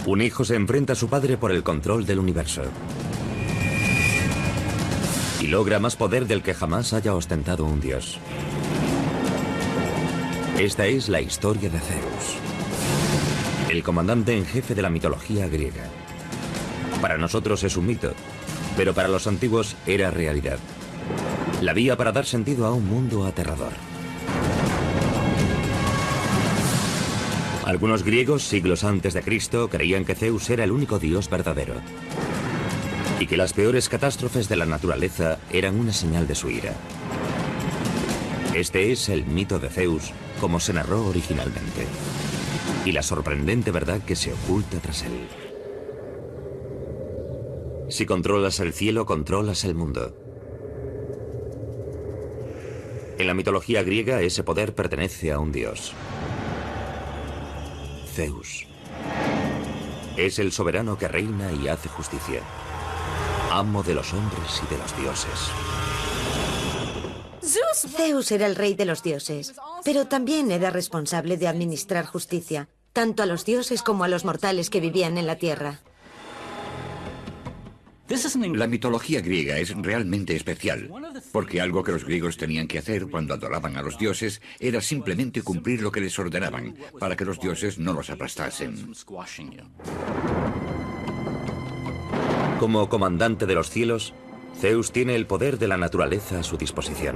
Un hijo se enfrenta a su padre por el control del universo. Y logra más poder del que jamás haya ostentado un dios. Esta es la historia de Zeus, el comandante en jefe de la mitología griega. Para nosotros es un mito, pero para los antiguos era realidad. La vía para dar sentido a un mundo aterrador. Algunos griegos, siglos antes de Cristo, creían que Zeus era el único dios verdadero y que las peores catástrofes de la naturaleza eran una señal de su ira. Este es el mito de Zeus, como se narró originalmente, y la sorprendente verdad que se oculta tras él. Si controlas el cielo, controlas el mundo. En la mitología griega, ese poder pertenece a un dios. Zeus. Es el soberano que reina y hace justicia. Amo de los hombres y de los dioses. Zeus era el rey de los dioses, pero también era responsable de administrar justicia, tanto a los dioses como a los mortales que vivían en la tierra. La mitología griega es realmente especial, porque algo que los griegos tenían que hacer cuando adoraban a los dioses era simplemente cumplir lo que les ordenaban, para que los dioses no los aplastasen. Como comandante de los cielos, Zeus tiene el poder de la naturaleza a su disposición.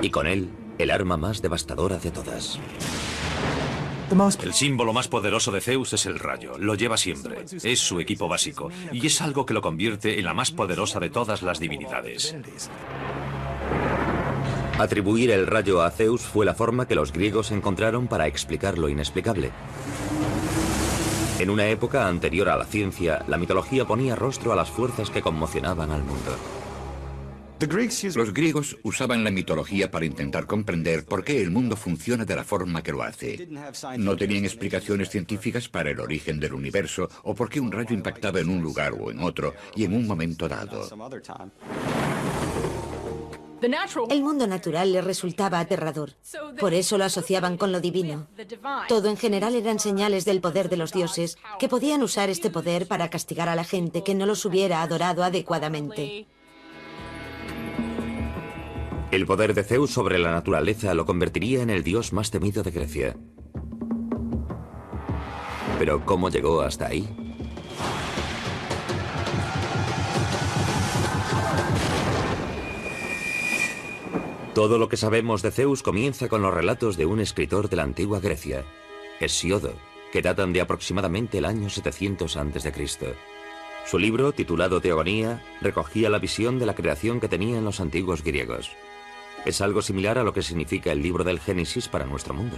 Y con él, el arma más devastadora de todas. El símbolo más poderoso de Zeus es el rayo. Lo lleva siempre. Es su equipo básico. Y es algo que lo convierte en la más poderosa de todas las divinidades. Atribuir el rayo a Zeus fue la forma que los griegos encontraron para explicar lo inexplicable. En una época anterior a la ciencia, la mitología ponía rostro a las fuerzas que conmocionaban al mundo. Los griegos usaban la mitología para intentar comprender por qué el mundo funciona de la forma que lo hace. No tenían explicaciones científicas para el origen del universo o por qué un rayo impactaba en un lugar o en otro y en un momento dado. El mundo natural les resultaba aterrador. Por eso lo asociaban con lo divino. Todo en general eran señales del poder de los dioses, que podían usar este poder para castigar a la gente que no los hubiera adorado adecuadamente. El poder de Zeus sobre la naturaleza lo convertiría en el dios más temido de Grecia. Pero ¿cómo llegó hasta ahí? Todo lo que sabemos de Zeus comienza con los relatos de un escritor de la antigua Grecia, Hesíodo, que datan de aproximadamente el año 700 a.C. Su libro, titulado Teogonía, recogía la visión de la creación que tenían los antiguos griegos. Es algo similar a lo que significa el libro del Génesis para nuestro mundo.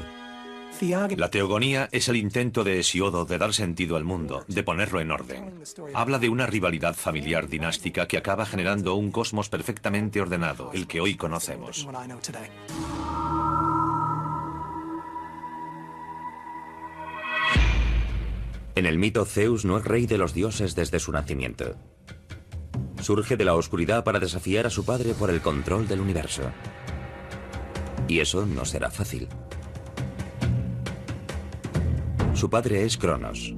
La teogonía es el intento de Hesíodo de dar sentido al mundo, de ponerlo en orden. Habla de una rivalidad familiar dinástica que acaba generando un cosmos perfectamente ordenado, el que hoy conocemos. En el mito, Zeus no es rey de los dioses desde su nacimiento. Surge de la oscuridad para desafiar a su padre por el control del universo. Y eso no será fácil. Su padre es Cronos.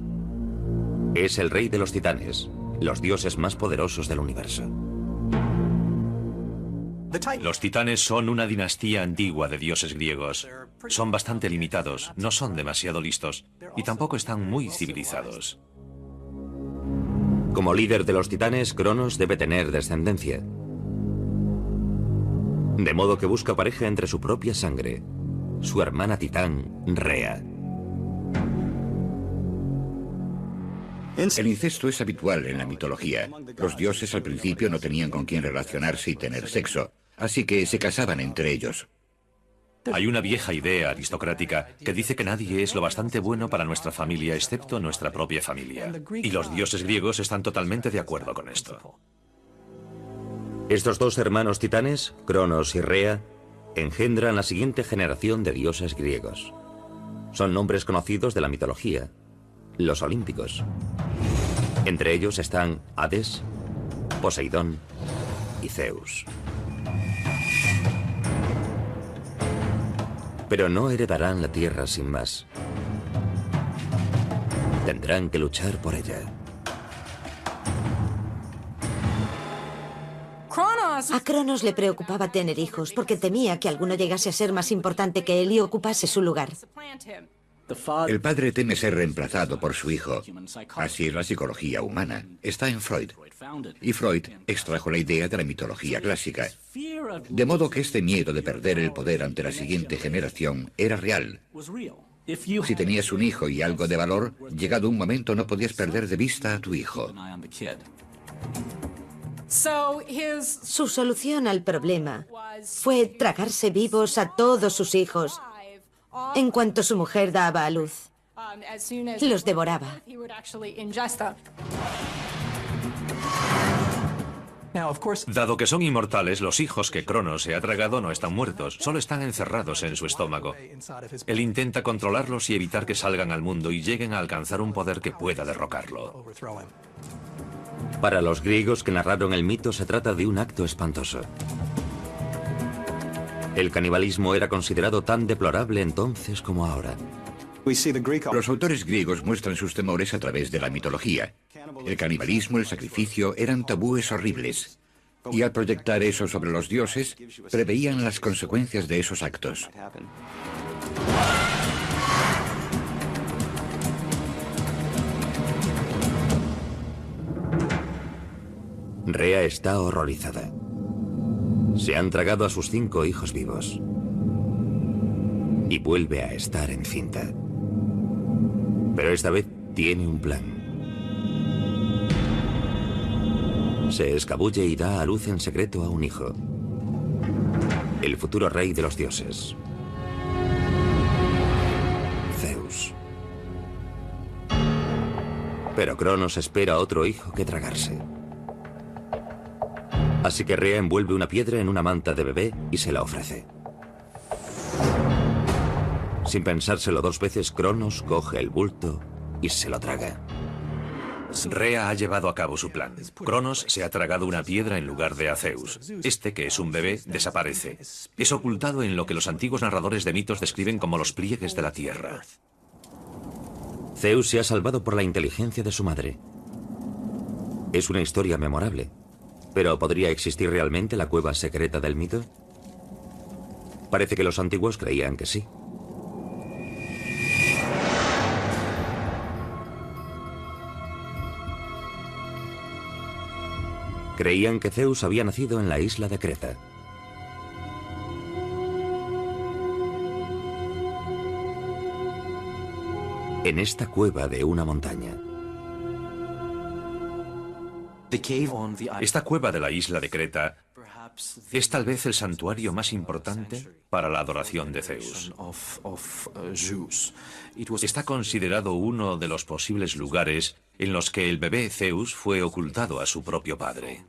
Es el rey de los titanes, los dioses más poderosos del universo. Los titanes son una dinastía antigua de dioses griegos. Son bastante limitados, no son demasiado listos y tampoco están muy civilizados. Como líder de los titanes, Cronos debe tener descendencia. De modo que busca pareja entre su propia sangre, su hermana titán, Rea. El incesto es habitual en la mitología. Los dioses al principio no tenían con quién relacionarse y tener sexo, así que se casaban entre ellos. Hay una vieja idea aristocrática que dice que nadie es lo bastante bueno para nuestra familia excepto nuestra propia familia. Y los dioses griegos están totalmente de acuerdo con esto. Estos dos hermanos titanes, Cronos y Rea, engendran la siguiente generación de dioses griegos. Son nombres conocidos de la mitología, los olímpicos. Entre ellos están Hades, Poseidón y Zeus. Pero no heredarán la tierra sin más. Tendrán que luchar por ella. A Cronos le preocupaba tener hijos porque temía que alguno llegase a ser más importante que él y ocupase su lugar. El padre teme ser reemplazado por su hijo. Así es la psicología humana. Está en Freud. Y Freud extrajo la idea de la mitología clásica. De modo que este miedo de perder el poder ante la siguiente generación era real. Si tenías un hijo y algo de valor, llegado un momento no podías perder de vista a tu hijo. Su solución al problema fue tragarse vivos a todos sus hijos en cuanto su mujer daba a luz. Los devoraba. Dado que son inmortales, los hijos que Cronos se ha tragado no están muertos, solo están encerrados en su estómago. Él intenta controlarlos y evitar que salgan al mundo y lleguen a alcanzar un poder que pueda derrocarlo. Para los griegos que narraron el mito se trata de un acto espantoso. El canibalismo era considerado tan deplorable entonces como ahora. Los autores griegos muestran sus temores a través de la mitología. El canibalismo, el sacrificio, eran tabúes horribles. Y al proyectar eso sobre los dioses, preveían las consecuencias de esos actos. Rea está horrorizada. Se han tragado a sus 5 hijos vivos. Y vuelve a estar encinta. Pero esta vez tiene un plan. Se escabulle y da a luz en secreto a un hijo. El futuro rey de los dioses. Zeus. Pero Cronos espera otro hijo que tragarse. Así que Rea envuelve una piedra en una manta de bebé y se la ofrece. Sin pensárselo 2 veces, Cronos coge el bulto y se lo traga. Rea ha llevado a cabo su plan. Cronos se ha tragado una piedra en lugar de a Zeus. Este, que es un bebé, desaparece. Es ocultado en lo que los antiguos narradores de mitos describen como los pliegues de la tierra. Zeus se ha salvado por la inteligencia de su madre. Es una historia memorable. ¿Pero podría existir realmente la cueva secreta del mito? Parece que los antiguos creían que sí. Creían que Zeus había nacido en la isla de Creta. En esta cueva de una montaña. Esta cueva de la isla de Creta es tal vez el santuario más importante para la adoración de Zeus. Está considerado uno de los posibles lugares en los que el bebé Zeus fue ocultado a su propio padre.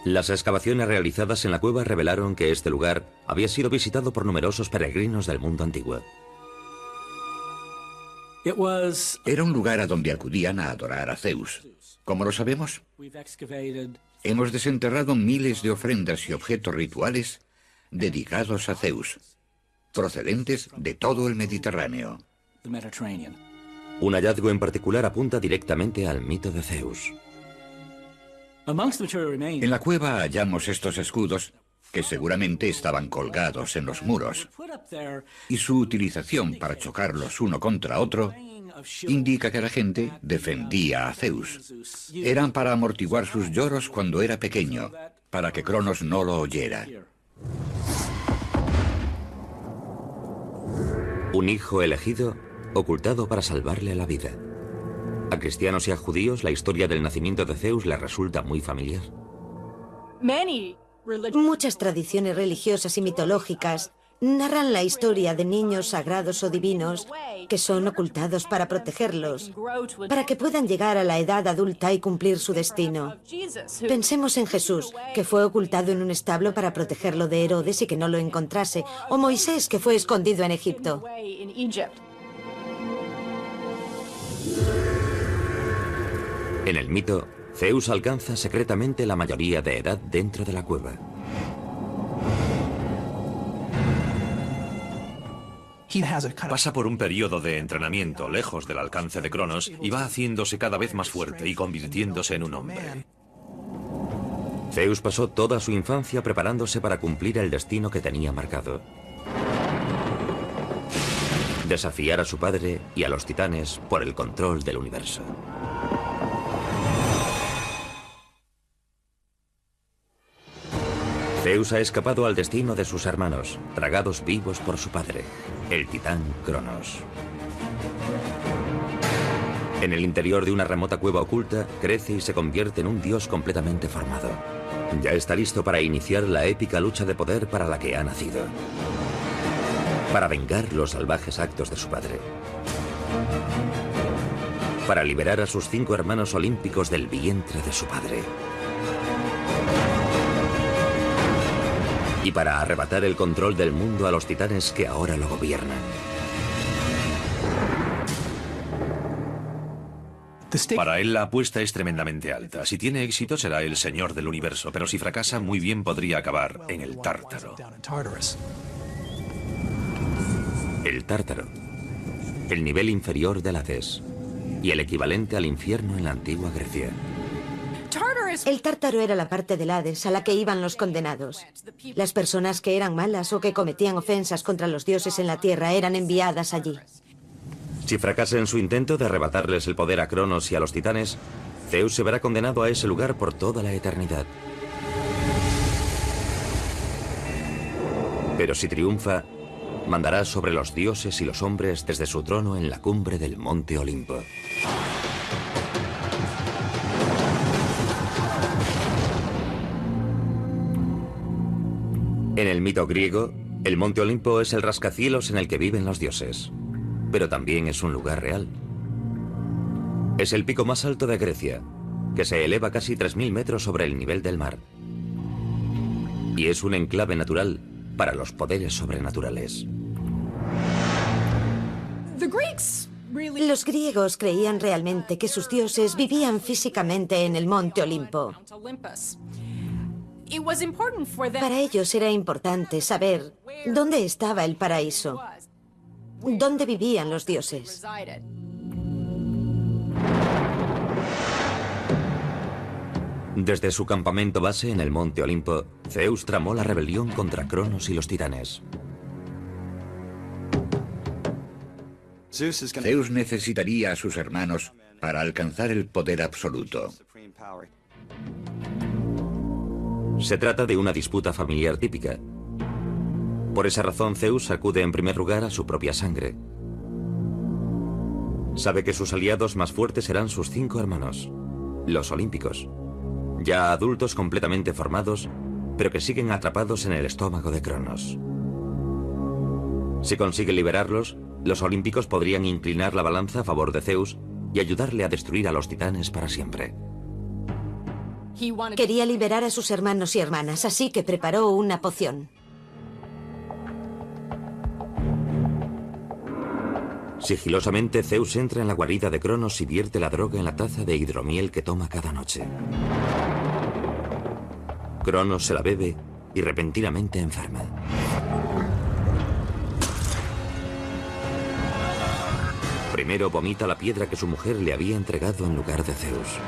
Las excavaciones realizadas en la cueva revelaron que este lugar había sido visitado por numerosos peregrinos del mundo antiguo. Era un lugar a donde acudían a adorar a Zeus. ¿Cómo lo sabemos? Hemos desenterrado miles de ofrendas y objetos rituales dedicados a Zeus, procedentes de todo el Mediterráneo. Un hallazgo en particular apunta directamente al mito de Zeus. En la cueva hallamos estos escudos que seguramente estaban colgados en los muros, y su utilización para chocarlos uno contra otro indica que la gente defendía a Zeus. Eran para amortiguar sus lloros cuando era pequeño, para que Cronos no lo oyera. Un hijo elegido, ocultado para salvarle la vida. A cristianos y a judíos, la historia del nacimiento de Zeus les resulta muy familiar. Muchas tradiciones religiosas y mitológicas narran la historia de niños sagrados o divinos que son ocultados para protegerlos, para que puedan llegar a la edad adulta y cumplir su destino. Pensemos en Jesús, que fue ocultado en un establo para protegerlo de Herodes y que no lo encontrase, o Moisés, que fue escondido en Egipto. En el mito, Zeus alcanza secretamente la mayoría de edad dentro de la cueva. Pasa por un periodo de entrenamiento lejos del alcance de Cronos y va haciéndose cada vez más fuerte y convirtiéndose en un hombre. Zeus pasó toda su infancia preparándose para cumplir el destino que tenía marcado. Desafiar a su padre y a los titanes por el control del universo. Zeus ha escapado al destino de sus hermanos, tragados vivos por su padre, el titán Cronos. En el interior de una remota cueva oculta, crece y se convierte en un dios completamente formado. Ya está listo para iniciar la épica lucha de poder para la que ha nacido. Para vengar los salvajes actos de su padre. Para liberar a sus 5 hermanos olímpicos del vientre de su padre. Y para arrebatar el control del mundo a los titanes que ahora lo gobiernan. Para él la apuesta es tremendamente alta. Si tiene éxito será el señor del universo, pero si fracasa muy bien podría acabar en el Tártaro. El Tártaro. El nivel inferior del Hades. Y el equivalente al infierno en la antigua Grecia. El Tártaro era la parte del Hades a la que iban los condenados. Las personas que eran malas o que cometían ofensas contra los dioses en la tierra eran enviadas allí. Si fracasa en su intento de arrebatarles el poder a Cronos y a los titanes, Zeus se verá condenado a ese lugar por toda la eternidad. Pero si triunfa, mandará sobre los dioses y los hombres desde su trono en la cumbre del monte Olimpo. En el mito griego, el monte Olimpo es el rascacielos en el que viven los dioses. Pero también es un lugar real. Es el pico más alto de Grecia, que se eleva casi 3000 metros sobre el nivel del mar. Y es un enclave natural para los poderes sobrenaturales. Los griegos creían realmente que sus dioses vivían físicamente en el monte Olimpo. Para ellos era importante saber dónde estaba el paraíso, dónde vivían los dioses. Desde su campamento base en el monte Olimpo, Zeus tramó la rebelión contra Cronos y los titanes. Zeus necesitaría a sus hermanos para alcanzar el poder absoluto. Se trata de una disputa familiar típica. Por esa razón, Zeus acude en primer lugar a su propia sangre. Sabe que sus aliados más fuertes serán sus 5 hermanos, los olímpicos, ya adultos completamente formados, pero que siguen atrapados en el estómago de Cronos. Si consigue liberarlos, los olímpicos podrían inclinar la balanza a favor de Zeus y ayudarle a destruir a los titanes para siempre. Quería liberar a sus hermanos y hermanas, así que preparó una poción. Sigilosamente, Zeus entra en la guarida de Cronos y vierte la droga en la taza de hidromiel que toma cada noche. Cronos se la bebe y repentinamente enferma. Primero vomita la piedra que su mujer le había entregado en lugar de Zeus.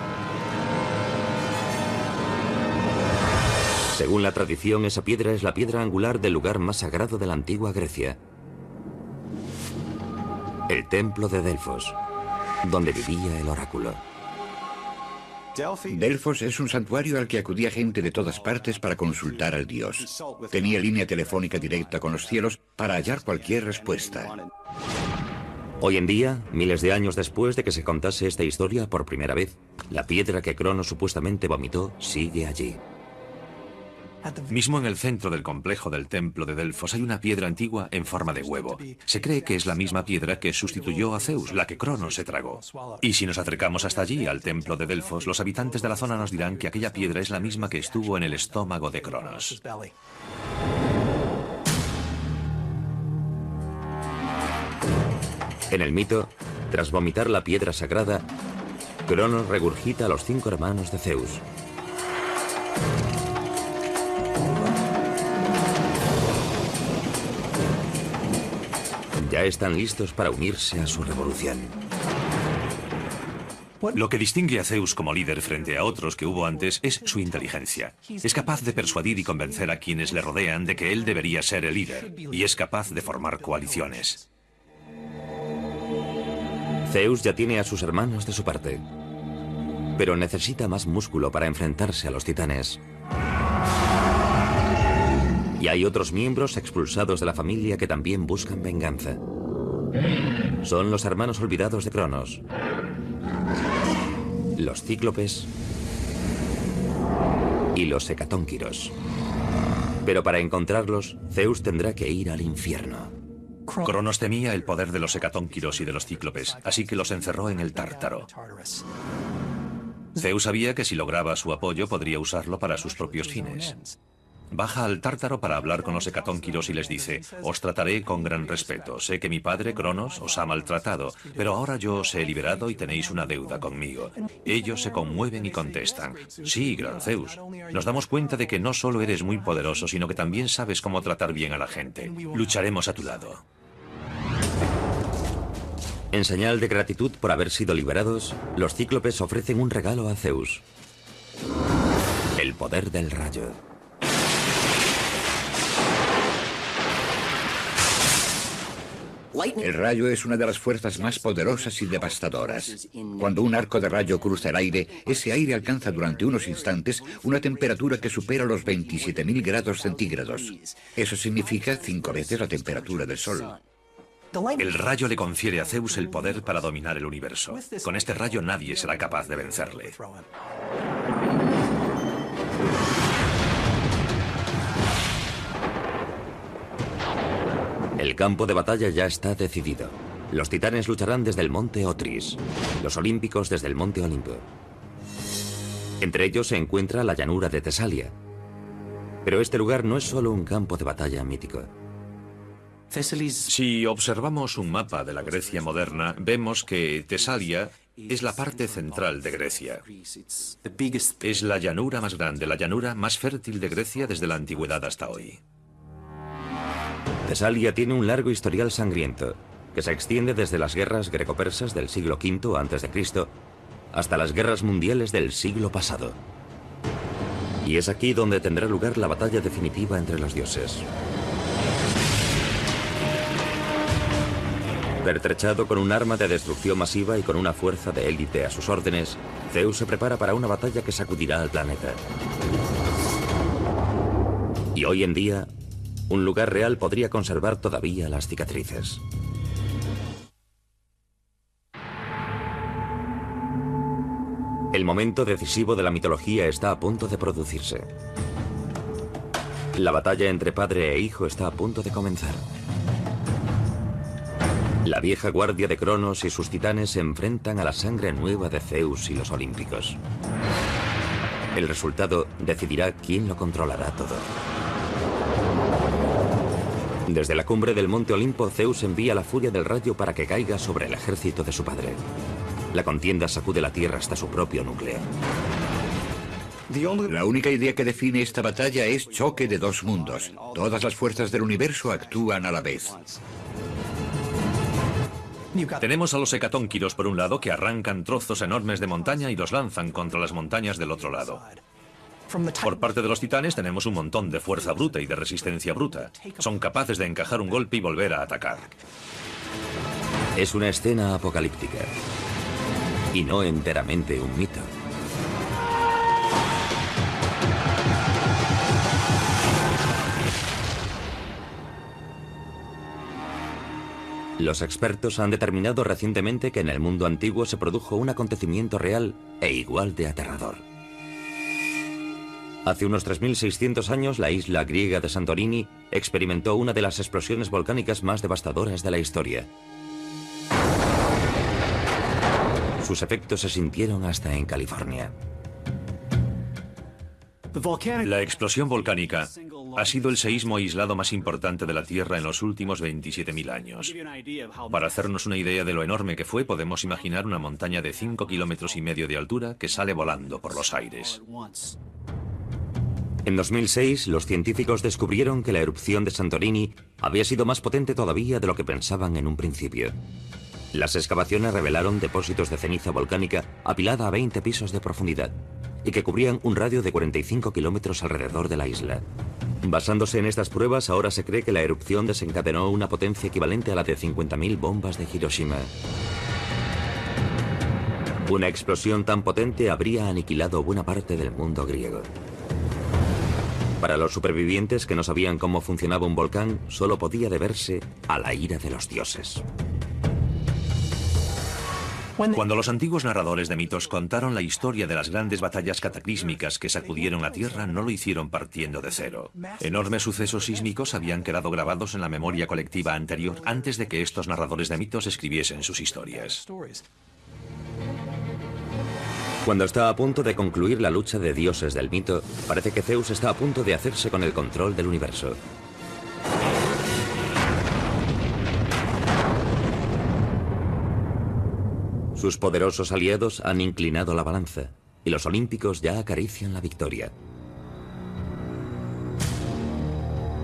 Según la tradición, esa piedra es la piedra angular del lugar más sagrado de la antigua Grecia. El templo de Delfos, donde vivía el oráculo. Delfos es un santuario al que acudía gente de todas partes para consultar al dios. Tenía línea telefónica directa con los cielos para hallar cualquier respuesta. Hoy en día, miles de años después de que se contase esta historia por primera vez, la piedra que Cronos supuestamente vomitó sigue allí. Mismo en el centro del complejo del templo de Delfos hay una piedra antigua en forma de huevo. Se cree que es la misma piedra que sustituyó a Zeus, la que Cronos se tragó. Y si nos acercamos hasta allí, al templo de Delfos, los habitantes de la zona nos dirán que aquella piedra es la misma que estuvo en el estómago de Cronos. En el mito, tras vomitar la piedra sagrada, Cronos regurgita a los 5 hermanos de Zeus. Ya están listos para unirse a su revolución. Lo que distingue a Zeus como líder frente a otros que hubo antes es su inteligencia. Es capaz de persuadir y convencer a quienes le rodean de que él debería ser el líder, y es capaz de formar coaliciones. Zeus ya tiene a sus hermanos de su parte, pero necesita más músculo para enfrentarse a los titanes. Y hay otros miembros expulsados de la familia que también buscan venganza. Son los hermanos olvidados de Cronos, los cíclopes y los hecatónquiros. Pero para encontrarlos, Zeus tendrá que ir al infierno. Cronos temía el poder de los hecatónquiros y de los cíclopes, así que los encerró en el Tártaro. Zeus sabía que si lograba su apoyo podría usarlo para sus propios fines. Baja al Tártaro para hablar con los hecatónquiros y les dice: os trataré con gran respeto. Sé que mi padre, Cronos, os ha maltratado, pero ahora yo os he liberado y tenéis una deuda conmigo. Ellos se conmueven y contestan: sí, gran Zeus. Nos damos cuenta de que no solo eres muy poderoso, sino que también sabes cómo tratar bien a la gente. Lucharemos a tu lado. En señal de gratitud por haber sido liberados, los cíclopes ofrecen un regalo a Zeus: el poder del rayo. El rayo es una de las fuerzas más poderosas y devastadoras. Cuando un arco de rayo cruza el aire, ese aire alcanza durante unos instantes una temperatura que supera los 27.000 grados centígrados. Eso significa 5 veces la temperatura del Sol. El rayo le confiere a Zeus el poder para dominar el universo. Con este rayo nadie será capaz de vencerle. El campo de batalla ya está decidido. Los titanes lucharán desde el monte Otris, los olímpicos desde el monte Olimpo. Entre ellos se encuentra la llanura de Tesalia. Pero este lugar no es solo un campo de batalla mítico. Si observamos un mapa de la Grecia moderna, vemos que Tesalia es la parte central de Grecia. Es la llanura más grande, la llanura más fértil de Grecia desde la antigüedad hasta hoy. Tesalia tiene un largo historial sangriento, que se extiende desde las guerras greco-persas del siglo V a.C. hasta las guerras mundiales del siglo pasado. Y es aquí donde tendrá lugar la batalla definitiva entre los dioses. Pertrechado con un arma de destrucción masiva y con una fuerza de élite a sus órdenes, Zeus se prepara para una batalla que sacudirá al planeta. Y hoy en día, un lugar real podría conservar todavía las cicatrices. El momento decisivo de la mitología está a punto de producirse. La batalla entre padre e hijo está a punto de comenzar. La vieja guardia de Cronos y sus titanes se enfrentan a la sangre nueva de Zeus y los olímpicos. El resultado decidirá quién lo controlará todo. Desde la cumbre del monte Olimpo, Zeus envía la furia del rayo para que caiga sobre el ejército de su padre. La contienda sacude la tierra hasta su propio núcleo. La única idea que define esta batalla es choque de dos mundos. Todas las fuerzas del universo actúan a la vez. Tenemos a los hecatónquiros por un lado, que arrancan trozos enormes de montaña y los lanzan contra las montañas del otro lado. Por parte de los titanes tenemos un montón de fuerza bruta y de resistencia bruta. Son capaces de encajar un golpe y volver a atacar. Es una escena apocalíptica y no enteramente un mito. Los expertos han determinado recientemente que en el mundo antiguo se produjo un acontecimiento real e igual de aterrador. Hace unos 3.600 años, la isla griega de Santorini experimentó una de las explosiones volcánicas más devastadoras de la historia. Sus efectos se sintieron hasta en California. La explosión volcánica ha sido el seísmo aislado más importante de la Tierra en los últimos 27.000 años. Para hacernos una idea de lo enorme que fue, podemos imaginar una montaña de 5,5 kilómetros de altura que sale volando por los aires. En 2006, los científicos descubrieron que la erupción de Santorini había sido más potente todavía de lo que pensaban en un principio. Las excavaciones revelaron depósitos de ceniza volcánica apilada a 20 pisos de profundidad y que cubrían un radio de 45 kilómetros alrededor de la isla. Basándose en estas pruebas, ahora se cree que la erupción desencadenó una potencia equivalente a la de 50.000 bombas de Hiroshima. Una explosión tan potente habría aniquilado buena parte del mundo griego. Para los supervivientes que no sabían cómo funcionaba un volcán, solo podía deberse a la ira de los dioses. Cuando los antiguos narradores de mitos contaron la historia de las grandes batallas cataclísmicas que sacudieron la Tierra, no lo hicieron partiendo de cero. Enormes sucesos sísmicos habían quedado grabados en la memoria colectiva anterior antes de que estos narradores de mitos escribiesen sus historias. Cuando está a punto de concluir la lucha de dioses del mito, parece que Zeus está a punto de hacerse con el control del universo. Sus poderosos aliados han inclinado la balanza, y los olímpicos ya acarician la victoria.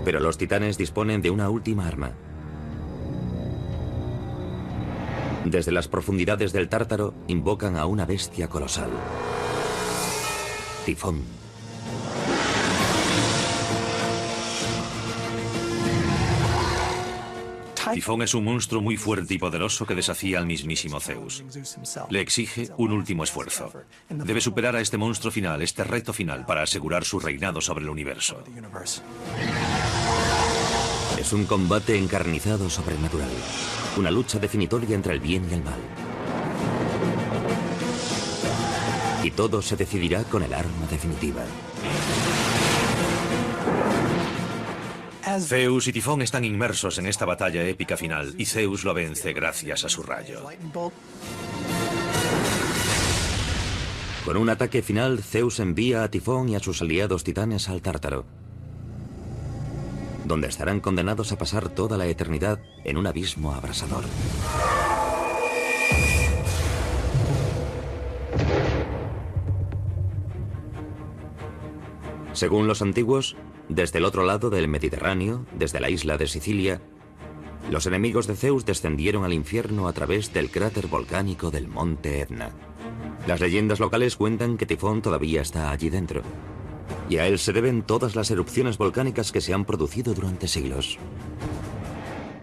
Pero los titanes disponen de una última arma. Desde las profundidades del Tártaro invocan a una bestia colosal. Tifón. Tifón es un monstruo muy fuerte y poderoso que desafía al mismísimo Zeus. Le exige un último esfuerzo. Debe superar a este monstruo final, este reto final, para asegurar su reinado sobre el universo. Es un combate encarnizado sobrenatural. Una lucha definitoria entre el bien y el mal. Y todo se decidirá con el arma definitiva. Zeus y Tifón están inmersos en esta batalla épica final, y Zeus lo vence gracias a su rayo. Con un ataque final, Zeus envía a Tifón y a sus aliados titanes al Tártaro, donde estarán condenados a pasar toda la eternidad en un abismo abrasador. Según los antiguos, desde el otro lado del Mediterráneo, desde la isla de Sicilia, los enemigos de Zeus descendieron al infierno a través del cráter volcánico del monte Etna. Las leyendas locales cuentan que Tifón todavía está allí dentro, y a él se deben todas las erupciones volcánicas que se han producido durante siglos.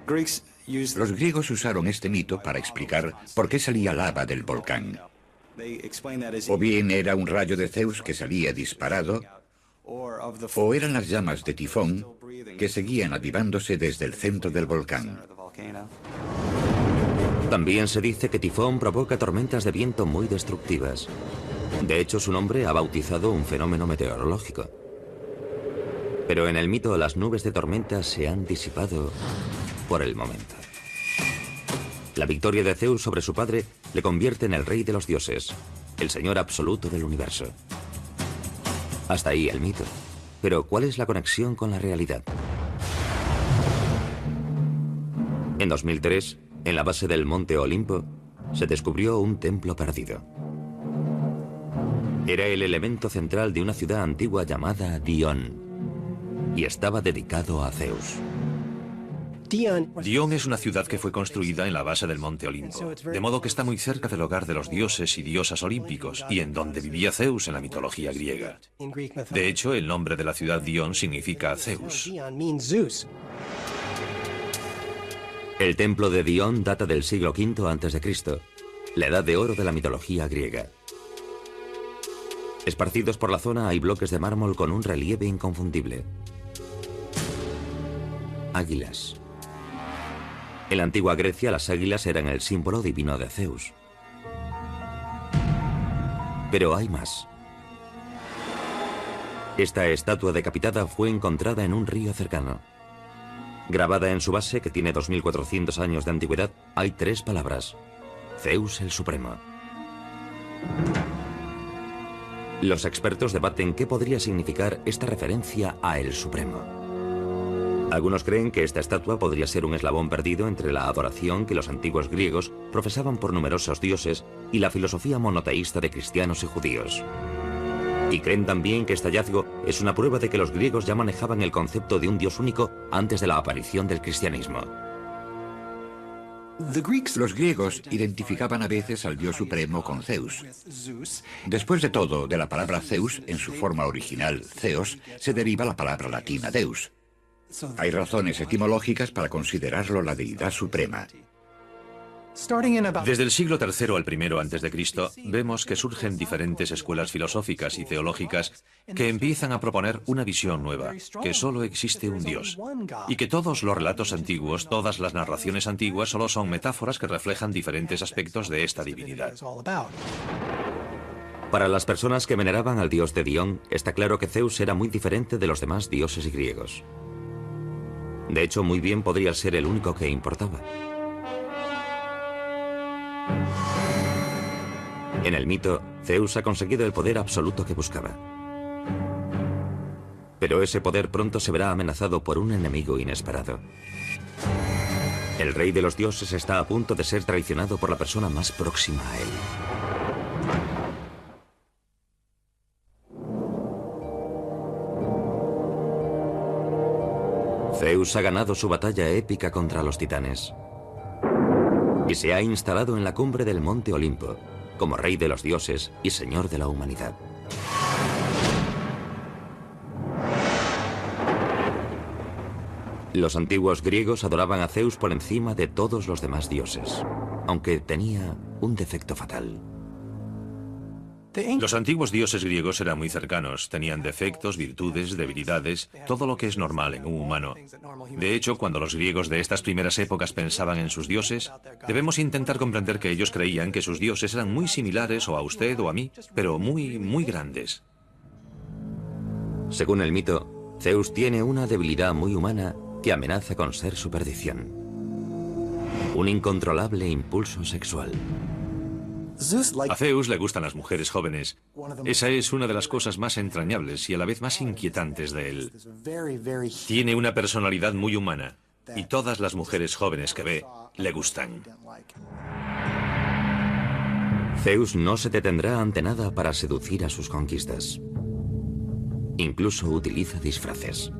Los griegos usaron este mito para explicar por qué salía lava del volcán. O bien era un rayo de Zeus que salía disparado, o eran las llamas de Tifón que seguían avivándose desde el centro del volcán. También se dice que Tifón provoca tormentas de viento muy destructivas. De hecho, su nombre ha bautizado un fenómeno meteorológico. Pero en el mito, las nubes de tormenta se han disipado por el momento. La victoria de Zeus sobre su padre le convierte en el rey de los dioses, el señor absoluto del universo. Hasta ahí el mito. Pero ¿cuál es la conexión con la realidad? En 2003, en la base del monte Olimpo, se descubrió un templo perdido. Era el elemento central de una ciudad antigua llamada Dión, y estaba dedicado a Zeus. Dión es una ciudad que fue construida en la base del monte Olimpo, de modo que está muy cerca del hogar de los dioses y diosas olímpicos, y en donde vivía Zeus en la mitología griega. De hecho, el nombre de la ciudad Dión significa Zeus. El templo de Dión data del siglo V a.C., la edad de oro de la mitología griega. Esparcidos por la zona hay bloques de mármol con un relieve inconfundible. Águilas. En la antigua Grecia, las águilas eran el símbolo divino de Zeus. Pero hay más. Esta estatua decapitada fue encontrada en un río cercano. Grabada en su base, que tiene 2400 años de antigüedad, hay 3 palabras: Zeus el Supremo. Los expertos debaten qué podría significar esta referencia a el Supremo. Algunos creen que esta estatua podría ser un eslabón perdido entre la adoración que los antiguos griegos profesaban por numerosos dioses y la filosofía monoteísta de cristianos y judíos. Y creen también que este hallazgo es una prueba de que los griegos ya manejaban el concepto de un Dios único antes de la aparición del cristianismo. Los griegos identificaban a veces al dios supremo con Zeus. Después de todo, de la palabra Zeus, en su forma original, Zeos, se deriva la palabra latina Deus. Hay razones etimológicas para considerarlo la deidad suprema. Desde el siglo III al I a.C., vemos que surgen diferentes escuelas filosóficas y teológicas que empiezan a proponer una visión nueva, que solo existe un Dios, y que todos los relatos antiguos, todas las narraciones antiguas solo son metáforas que reflejan diferentes aspectos de esta divinidad. Para las personas que veneraban al dios de Dion, está claro que Zeus era muy diferente de los demás dioses griegos. De hecho, muy bien podría ser el único que importaba. En el mito, Zeus ha conseguido el poder absoluto que buscaba. Pero ese poder pronto se verá amenazado por un enemigo inesperado. El rey de los dioses está a punto de ser traicionado por la persona más próxima a él. Zeus ha ganado su batalla épica contra los titanes y se ha instalado en la cumbre del monte Olimpo, como rey de los dioses y señor de la humanidad. Los antiguos griegos adoraban a Zeus por encima de todos los demás dioses, aunque tenía un defecto fatal. Los antiguos dioses griegos eran muy cercanos, tenían defectos, virtudes, debilidades, todo lo que es normal en un humano. De hecho, cuando los griegos de estas primeras épocas pensaban en sus dioses, debemos intentar comprender que ellos creían que sus dioses eran muy similares o a usted o a mí, pero muy, muy grandes. Según el mito, Zeus tiene una debilidad muy humana que amenaza con ser su perdición. Un incontrolable impulso sexual. A Zeus le gustan las mujeres jóvenes. Esa es una de las cosas más entrañables y a la vez más inquietantes de él. Tiene una personalidad muy humana y todas las mujeres jóvenes que ve le gustan. Zeus no se detendrá ante nada para seducir a sus conquistas. Incluso utiliza disfraces.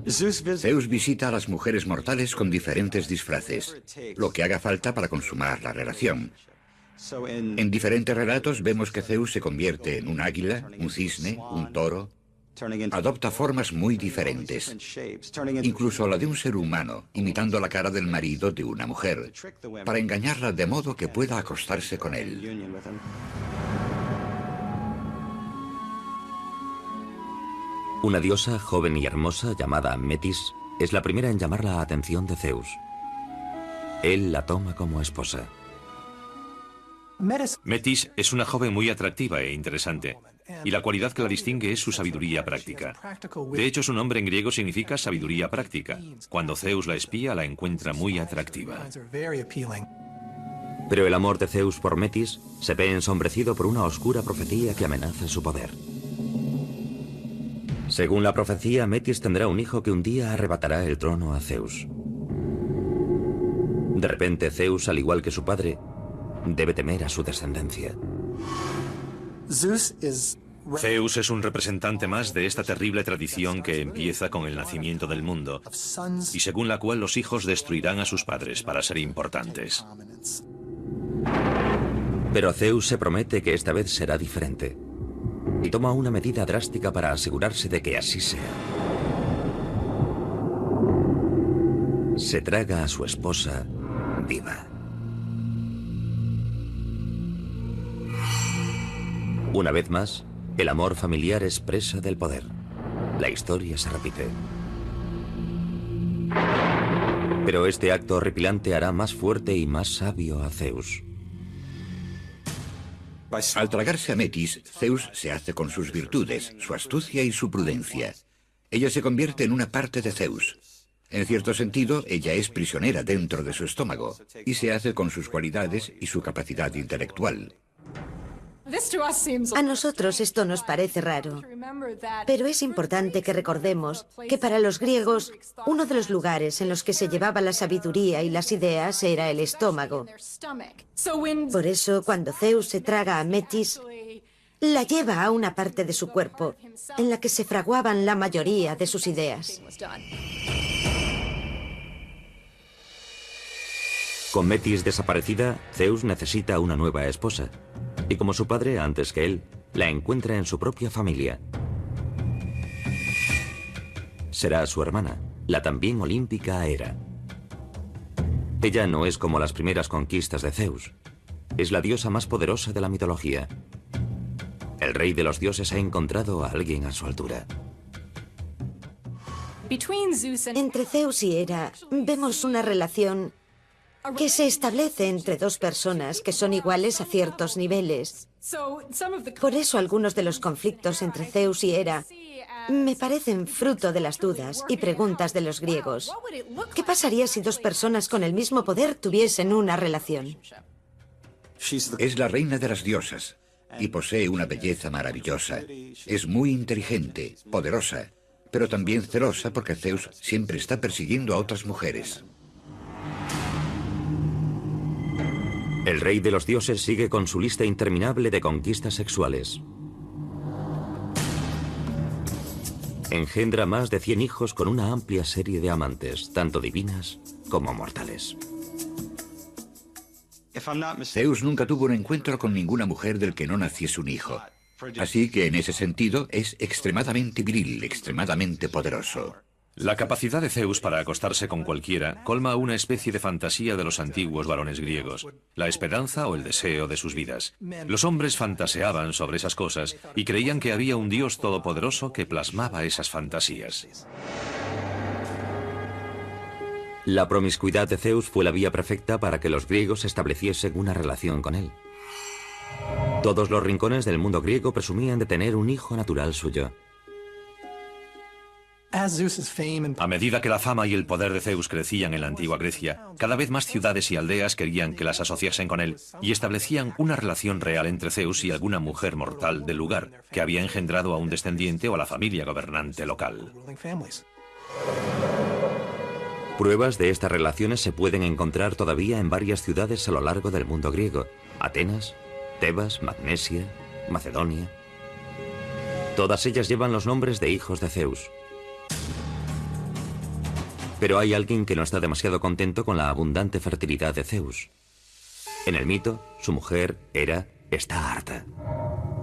Zeus visita a las mujeres mortales con diferentes disfraces, lo que haga falta para consumar la relación. En diferentes relatos vemos que Zeus se convierte en un águila, un cisne, un toro. Adopta formas muy diferentes, incluso la de un ser humano, imitando la cara del marido de una mujer, para engañarla de modo que pueda acostarse con él. Una diosa joven y hermosa llamada Metis es la primera en llamar la atención de Zeus. Él la toma como esposa. Metis es una joven muy atractiva e interesante, y la cualidad que la distingue es su sabiduría práctica. De hecho, su nombre en griego significa sabiduría práctica. Cuando Zeus la espía, la encuentra muy atractiva. Pero el amor de Zeus por Metis se ve ensombrecido por una oscura profecía que amenaza su poder. Según la profecía, Metis tendrá un hijo que un día arrebatará el trono a Zeus. De repente, Zeus, al igual que su padre, debe temer a su descendencia. Zeus es un representante más de esta terrible tradición que empieza con el nacimiento del mundo, y según la cual los hijos destruirán a sus padres para ser importantes. Pero Zeus se promete que esta vez será diferente, y toma una medida drástica para asegurarse de que así sea. Se traga a su esposa viva. Una vez más, el amor familiar es presa del poder. La historia se repite. Pero este acto horripilante hará más fuerte y más sabio a Zeus. Al tragarse a Metis, Zeus se hace con sus virtudes, su astucia y su prudencia. Ella se convierte en una parte de Zeus. En cierto sentido, ella es prisionera dentro de su estómago, y se hace con sus cualidades y su capacidad intelectual. A nosotros esto nos parece raro, pero es importante que recordemos que para los griegos uno de los lugares en los que se llevaba la sabiduría y las ideas era el estómago. Por eso, cuando Zeus se traga a Metis, la lleva a una parte de su cuerpo en la que se fraguaban la mayoría de sus ideas. Con Metis desaparecida, Zeus necesita una nueva esposa. Y como su padre, antes que él, la encuentra en su propia familia. Será su hermana, la también olímpica Hera. Ella no es como las primeras conquistas de Zeus. Es la diosa más poderosa de la mitología. El rey de los dioses ha encontrado a alguien a su altura. Entre Zeus y Hera vemos una relación que se establece entre dos personas que son iguales a ciertos niveles. Por eso algunos de los conflictos entre Zeus y Hera me parecen fruto de las dudas y preguntas de los griegos. ¿Qué pasaría si dos personas con el mismo poder tuviesen una relación? Es la reina de las diosas y posee una belleza maravillosa. Es muy inteligente, poderosa, pero también celosa porque Zeus siempre está persiguiendo a otras mujeres. El rey de los dioses sigue con su lista interminable de conquistas sexuales. Engendra más de 100 hijos con una amplia serie de amantes, tanto divinas como mortales. Zeus nunca tuvo un encuentro con ninguna mujer del que no naciese un hijo. Así que en ese sentido es extremadamente viril, extremadamente poderoso. La capacidad de Zeus para acostarse con cualquiera colma una especie de fantasía de los antiguos varones griegos, la esperanza o el deseo de sus vidas. Los hombres fantaseaban sobre esas cosas y creían que había un dios todopoderoso que plasmaba esas fantasías. La promiscuidad de Zeus fue la vía perfecta para que los griegos estableciesen una relación con él. Todos los rincones del mundo griego presumían de tener un hijo natural suyo. A medida que la fama y el poder de Zeus crecían en la antigua Grecia, cada vez más ciudades y aldeas querían que las asociasen con él y establecían una relación real entre Zeus y alguna mujer mortal del lugar, que había engendrado a un descendiente o a la familia gobernante local. Pruebas de estas relaciones se pueden encontrar todavía en varias ciudades a lo largo del mundo griego: Atenas, Tebas, Magnesia, Macedonia. Todas ellas llevan los nombres de hijos de Zeus. Pero hay alguien que no está demasiado contento con la abundante fertilidad de Zeus. En el mito, su mujer, Hera, está harta.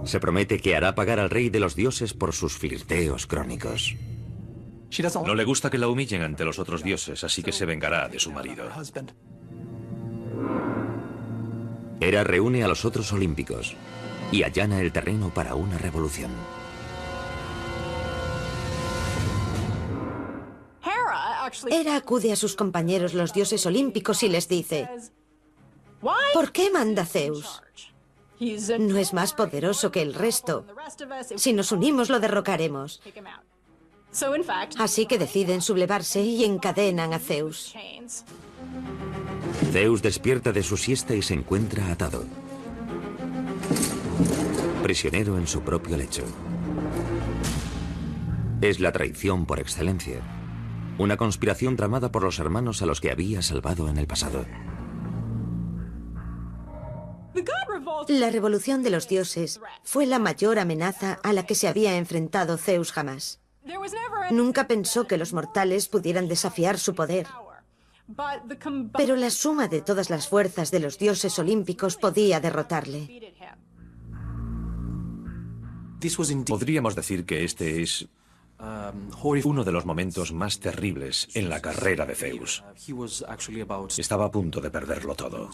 Se promete que hará pagar al rey de los dioses por sus flirteos crónicos. No le gusta que la humillen ante los otros dioses, así que se vengará de su marido. Hera reúne a los otros olímpicos y allana el terreno para una revolución. Hera acude a sus compañeros los dioses olímpicos y les dice: ¿por qué manda Zeus? No es más poderoso que el resto. Si nos unimos lo derrocaremos. Así que deciden sublevarse y encadenan a Zeus. Zeus despierta de su siesta y se encuentra atado, prisionero en su propio lecho. Es la traición por excelencia. Una conspiración tramada por los hermanos a los que había salvado en el pasado. La revolución de los dioses fue la mayor amenaza a la que se había enfrentado Zeus jamás. Nunca pensó que los mortales pudieran desafiar su poder. Pero la suma de todas las fuerzas de los dioses olímpicos podía derrotarle. Podríamos decir que este es uno de los momentos más terribles en la carrera de Zeus. Estaba a punto de perderlo todo.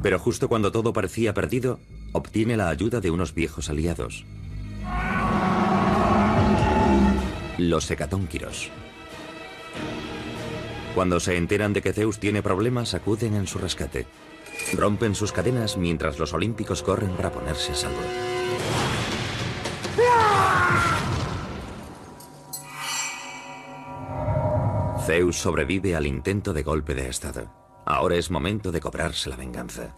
Pero justo cuando todo parecía perdido, obtiene la ayuda de unos viejos aliados: los hecatónquiros. Cuando se enteran de que Zeus tiene problemas, acuden en su rescate. Rompen sus cadenas mientras los olímpicos corren para ponerse a salvo. Zeus sobrevive al intento de golpe de estado. Ahora es momento de cobrarse la venganza.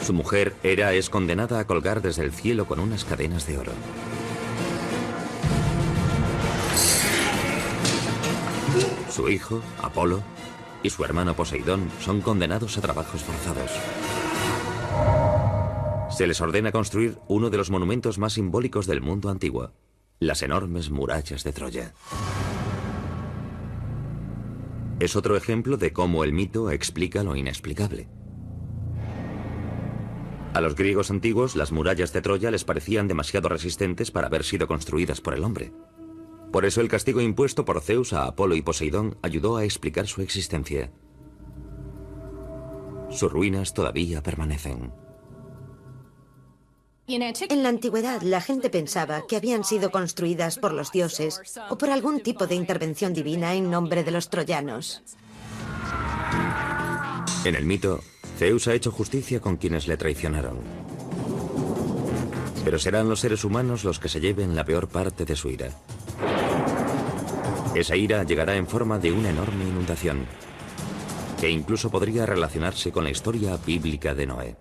Su mujer, Hera, es condenada a colgar desde el cielo con unas cadenas de oro. Su hijo, Apolo, y su hermano Poseidón son condenados a trabajos forzados. Se les ordena construir uno de los monumentos más simbólicos del mundo antiguo, las enormes murallas de Troya. Es otro ejemplo de cómo el mito explica lo inexplicable. A los griegos antiguos, las murallas de Troya les parecían demasiado resistentes para haber sido construidas por el hombre. Por eso el castigo impuesto por Zeus a Apolo y Poseidón ayudó a explicar su existencia. Sus ruinas todavía permanecen. En la antigüedad, la gente pensaba que habían sido construidas por los dioses o por algún tipo de intervención divina en nombre de los troyanos. En el mito, Zeus ha hecho justicia con quienes le traicionaron. Pero serán los seres humanos los que se lleven la peor parte de su ira. Esa ira llegará en forma de una enorme inundación, que incluso podría relacionarse con la historia bíblica de Noé.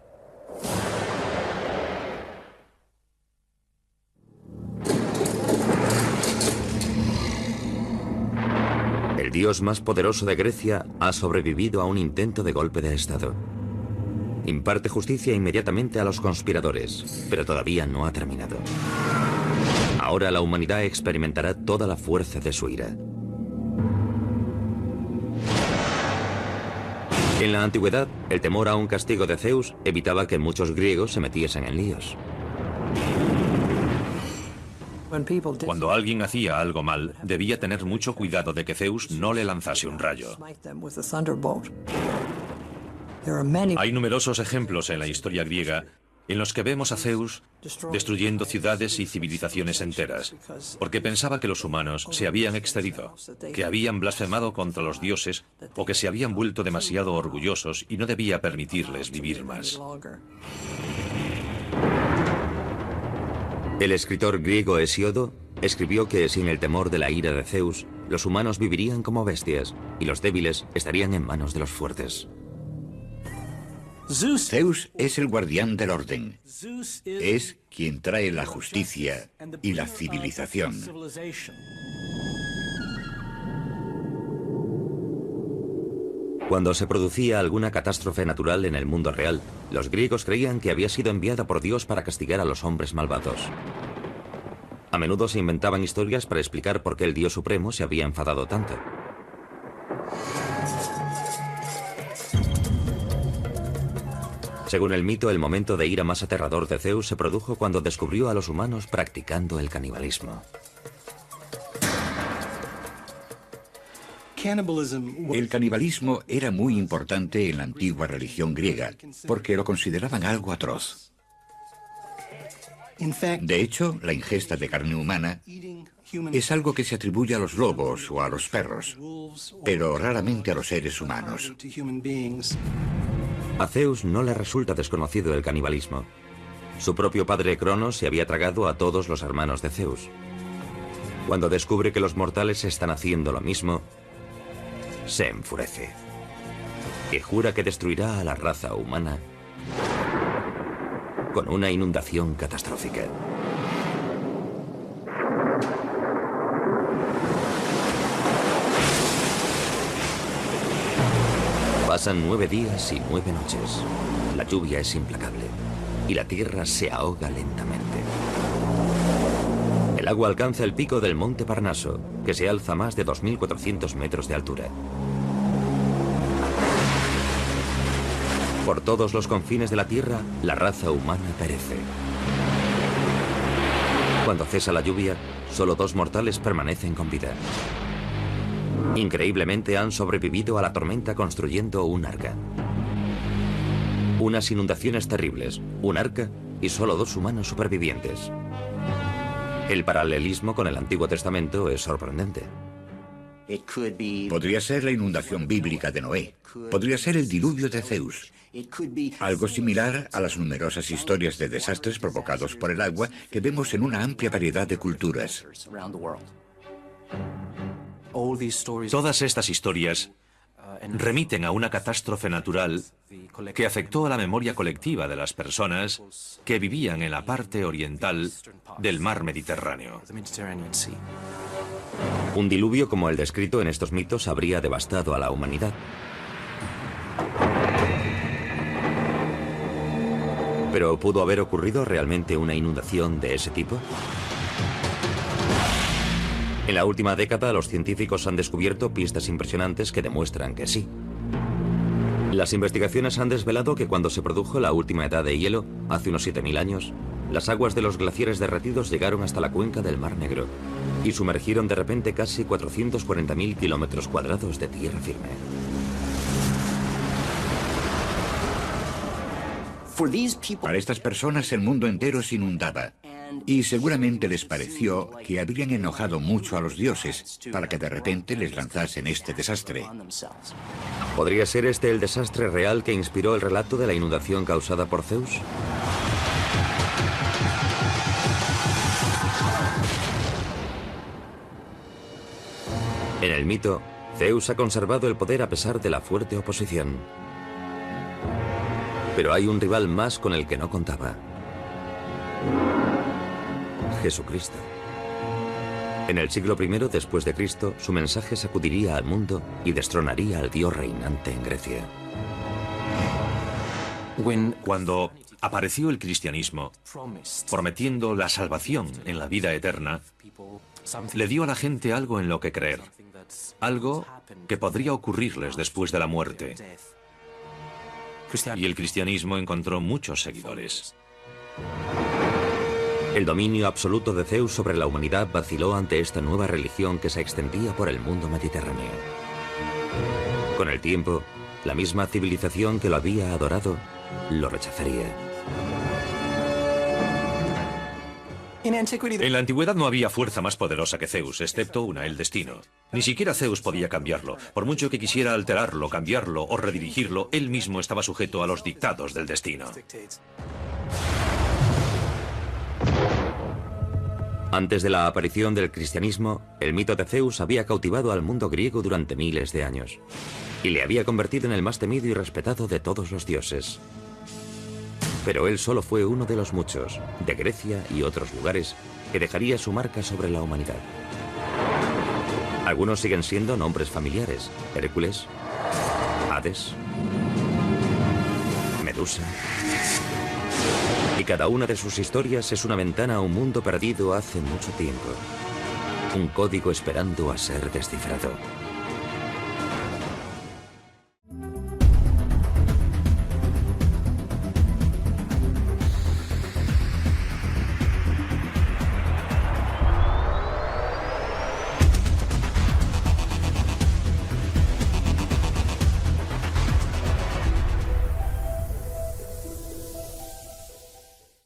El dios más poderoso de Grecia ha sobrevivido a un intento de golpe de estado. Imparte justicia inmediatamente a los conspiradores, pero todavía no ha terminado. Ahora la humanidad experimentará toda la fuerza de su ira. En la antigüedad, el temor a un castigo de Zeus evitaba que muchos griegos se metiesen en líos. Cuando alguien hacía algo mal, debía tener mucho cuidado de que Zeus no le lanzase un rayo. Hay numerosos ejemplos en la historia griega en los que vemos a Zeus destruyendo ciudades y civilizaciones enteras, porque pensaba que los humanos se habían excedido, que habían blasfemado contra los dioses o que se habían vuelto demasiado orgullosos y no debía permitirles vivir más. El escritor griego Hesíodo escribió que sin el temor de la ira de Zeus, los humanos vivirían como bestias y los débiles estarían en manos de los fuertes. Zeus es el guardián del orden. Es quien trae la justicia y la civilización. Cuando se producía alguna catástrofe natural en el mundo real, los griegos creían que había sido enviada por Dios para castigar a los hombres malvados. A menudo se inventaban historias para explicar por qué el Dios Supremo se había enfadado tanto. Según el mito, el momento de ira más aterrador de Zeus se produjo cuando descubrió a los humanos practicando el canibalismo. El canibalismo era muy importante en la antigua religión griega, porque lo consideraban algo atroz. De hecho, la ingesta de carne humana es algo que se atribuye a los lobos o a los perros, pero raramente a los seres humanos. A Zeus no le resulta desconocido el canibalismo. Su propio padre Cronos se había tragado a todos los hermanos de Zeus. Cuando descubre que los mortales están haciendo lo mismo, se enfurece y jura que destruirá a la raza humana con una inundación catastrófica. Pasan 9 días y 9 noches. La lluvia es implacable y la tierra se ahoga lentamente. El agua alcanza el pico del monte Parnaso, que se alza más de 2.400 metros de altura. Por todos los confines de la tierra, la raza humana perece. Cuando cesa la lluvia, solo 2 mortales permanecen con vida. Increíblemente han sobrevivido a la tormenta construyendo un arca. Unas inundaciones terribles, un arca y solo 2 humanos supervivientes. El paralelismo con el Antiguo Testamento es sorprendente. Podría ser la inundación bíblica de Noé. Podría ser el diluvio de Zeus. Algo similar a las numerosas historias de desastres provocados por el agua que vemos en una amplia variedad de culturas. Todas estas historias remiten a una catástrofe natural que afectó a la memoria colectiva de las personas que vivían en la parte oriental del mar Mediterráneo. Un diluvio como el descrito en estos mitos habría devastado a la humanidad. ¿Pero pudo haber ocurrido realmente una inundación de ese tipo? En la última década, los científicos han descubierto pistas impresionantes que demuestran que sí. Las investigaciones han desvelado que cuando se produjo la última edad de hielo, hace unos 7000 años, las aguas de los glaciares derretidos llegaron hasta la cuenca del Mar Negro y sumergieron de repente casi 440.000 kilómetros cuadrados de tierra firme. Para estas personas el mundo entero se inundaba y seguramente les pareció que habrían enojado mucho a los dioses para que de repente les lanzasen este desastre. ¿Podría ser este el desastre real que inspiró el relato de la inundación causada por Zeus? En el mito, Zeus ha conservado el poder a pesar de la fuerte oposición. Pero hay un rival más con el que no contaba. Jesucristo. En el siglo I después de Cristo, su mensaje sacudiría al mundo y destronaría al Dios reinante en Grecia. Cuando apareció el cristianismo, prometiendo la salvación en la vida eterna, le dio a la gente algo en lo que creer, algo que podría ocurrirles después de la muerte. Y el cristianismo encontró muchos seguidores. El dominio absoluto de Zeus sobre la humanidad vaciló ante esta nueva religión que se extendía por el mundo mediterráneo. Con el tiempo, la misma civilización que lo había adorado, lo rechazaría. En la antigüedad no había fuerza más poderosa que Zeus, excepto una, el destino. Ni siquiera Zeus podía cambiarlo. Por mucho que quisiera alterarlo, cambiarlo o redirigirlo, él mismo estaba sujeto a los dictados del destino. Antes de la aparición del cristianismo, el mito de Zeus había cautivado al mundo griego durante miles de años y le había convertido en el más temido y respetado de todos los dioses. Pero él solo fue uno de los muchos, de Grecia y otros lugares, que dejaría su marca sobre la humanidad. Algunos siguen siendo nombres familiares: Hércules, Hades, Medusa. Y cada una de sus historias es una ventana a un mundo perdido hace mucho tiempo. Un código esperando a ser descifrado.